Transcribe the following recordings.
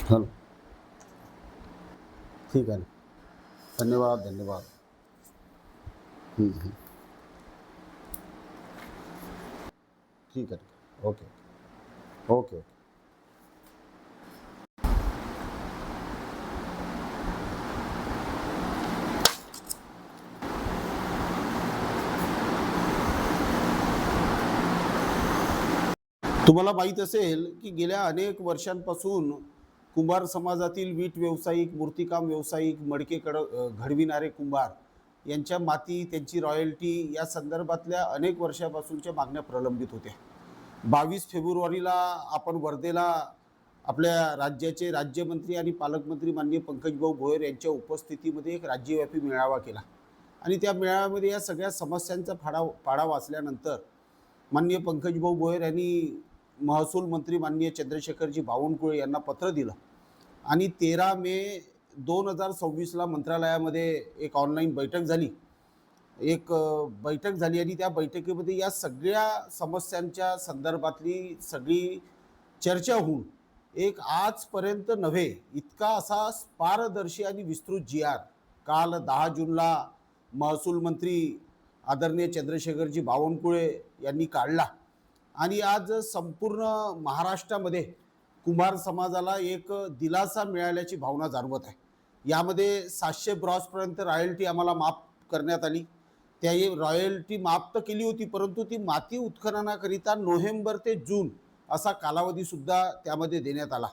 Hello, ठीक आहे ना. धन्यवाद धन्यवाद. ठीक आहे. Okay okay okay. तुम्हाला माहीत असेल की गेल्या अनेक वर्षांपासून कुंभार समाजातील वीट व्यावसायिक, मूर्तिकाम व्यावसायिक, मडके घडविणारे कुंभार यांच्या माती, त्यांची रॉयल्टी या संदर्भातल्या अनेक वर्षापासूनच्या मागण्या प्रलंबित होत्या. 22 फेब्रुवारीला आपण वर्धेला आपल्या राज्याचे राज्यमंत्री आणि पालकमंत्री माननीय पंकजभाऊ भोयर यांच्या उपस्थितीमध्ये एक राज्यव्यापी मेळावा केला आणि त्या मेळाव्यामध्ये या सगळ्या समस्यांचा पाढा वाचल्यानंतर माननीय पंकजभाऊ भोयर यांनी महसूल मंत्री माननीय चंद्रशेखरजी बावनकुळे यांना पत्र दिलं आणि 13 मे 2026ला मंत्रालयामध्ये एक ऑनलाईन बैठक झाली. आणि त्या बैठकीमध्ये या सगळ्या समस्यांच्या संदर्भातली सगळी चर्चा होऊन एक आजपर्यंत नव्हे इतका असा पारदर्शी आणि विस्तृत GR काल 10 जूनला महसूल मंत्री आदरणीय चंद्रशेखरजी बावनकुळे यांनी काढला आणि आज संपूर्ण महाराष्ट्रामध्ये कुंभार समाजाला एक दिलासा मिळाल्याची भावना जाणवत आहे. यामध्ये 700 ब्रॉसपर्यंत रॉयल्टी आम्हाला माफ करण्यात आली. त्या रॉयल्टी माफ तर केली होती, परंतु ती माती उत्खननाकरिता नोव्हेंबर ते जून असा कालावधीसुद्धा त्यामध्ये देण्यात आला.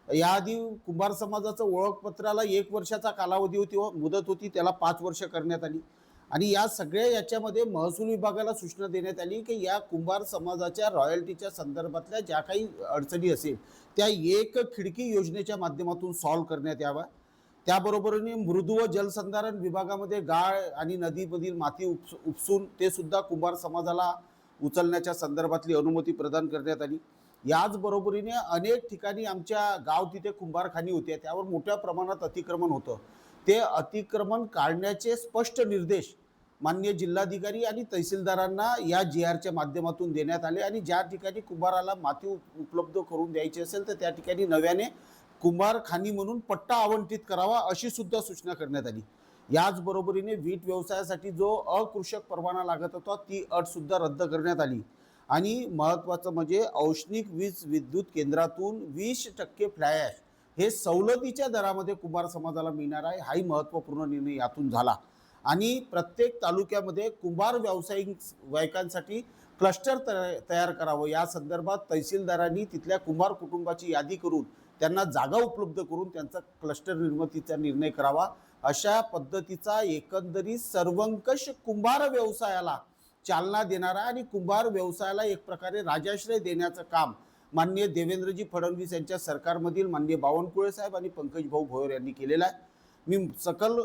याआधी कुंभार समाजाचं ओळखपत्राला 1 वर्षाचा कालावधी होती व मुदत होती, त्याला 5 वर्ष करण्यात आली. आणि या सगळ्या याच्यामध्ये महसूल विभागाला सूचना देण्यात आली की या कुंभार समाजाच्या रॉयल्टीच्या संदर्भातल्या ज्या काही अडचणी असेल त्या एक खिडकी योजनेच्या माध्यमातून सॉल्व्ह करण्यात याव्या. त्याबरोबरीने मृदू व जलसंधारण विभागामध्ये गाळ आणि नदीमधील माती उपसून ते सुद्धा कुंभार समाजाला उचलण्याच्या संदर्भातली अनुमती प्रदान करण्यात आली. याचबरोबरीने अनेक ठिकाणी आमच्या गाव तिथे कुंभारखानी होत्या, त्यावर मोठ्या प्रमाणात अतिक्रमण होतं. ते अतिक्रमण काढण्याचे स्पष्ट निर्देश माननीय जिल्हाधिकारी आणि तहसीलदारांना या GRच्या माध्यमातून देण्यात आले आणि ज्या ठिकाणी कुंभाराला माती उपलब्ध करून द्यायची असेल तर त्या ठिकाणी नव्याने कुंभारखानी म्हणून पट्टा आवंटित करावा अशी सुद्धा सूचना करण्यात आली. याचबरोबरीने वीट व्यवसायासाठी जो अकृषक परवाना लागत होता ती अट सुद्धा रद्द करण्यात आली आणि महत्त्वाचं म्हणजे औष्णिक वीज विद्युत केंद्रातून 20% फ्लाय ॲश हे सवलतीच्या दरामध्ये कुंभार समाजाला मिळणार आहे. हाही महत्त्वपूर्ण निर्णय यातून झाला आणि प्रत्येक तालुक्यामध्ये कुंभार व्यावसायिकांसाठी क्लस्टर तयार करावं या संदर्भात तहसीलदारांनी तिथल्या कुंभार कुटुंबाची यादी करून त्यांना जागा उपलब्ध करून त्यांचा क्लस्टर निर्मितीचा निर्णय करावा. अशा पद्धतीचा एकंदरीत सर्वंकष कुंभार व्यवसायाला चालना देणारा आणि कुंभार व्यवसायाला एक प्रकारे राजाश्रय देण्याचं काम माननीय देवेंद्रजी फडणवीस यांच्या सरकारमधील माननीय बावनकुळे साहेब आणि पंकजभाऊ भोयर यांनी केलेला आहे. मी सकल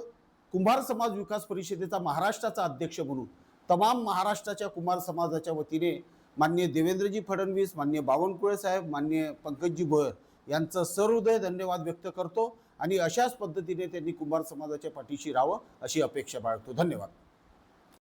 कुंभार समाज विकास परिषदेचा महाराष्ट्राचा अध्यक्ष म्हणून तमाम महाराष्ट्राच्या कुंभार समाजाच्या वतीने माननीय देवेंद्रजी फडणवीस, माननीय बावनकुळे साहेब, माननीय पंकजजी भोयर यांचं सहृदय धन्यवाद व्यक्त करतो आणि अशाच पद्धतीने त्यांनी कुंभार समाजाच्या पाठीशी राहावं अशी अपेक्षा बाळगतो. धन्यवाद.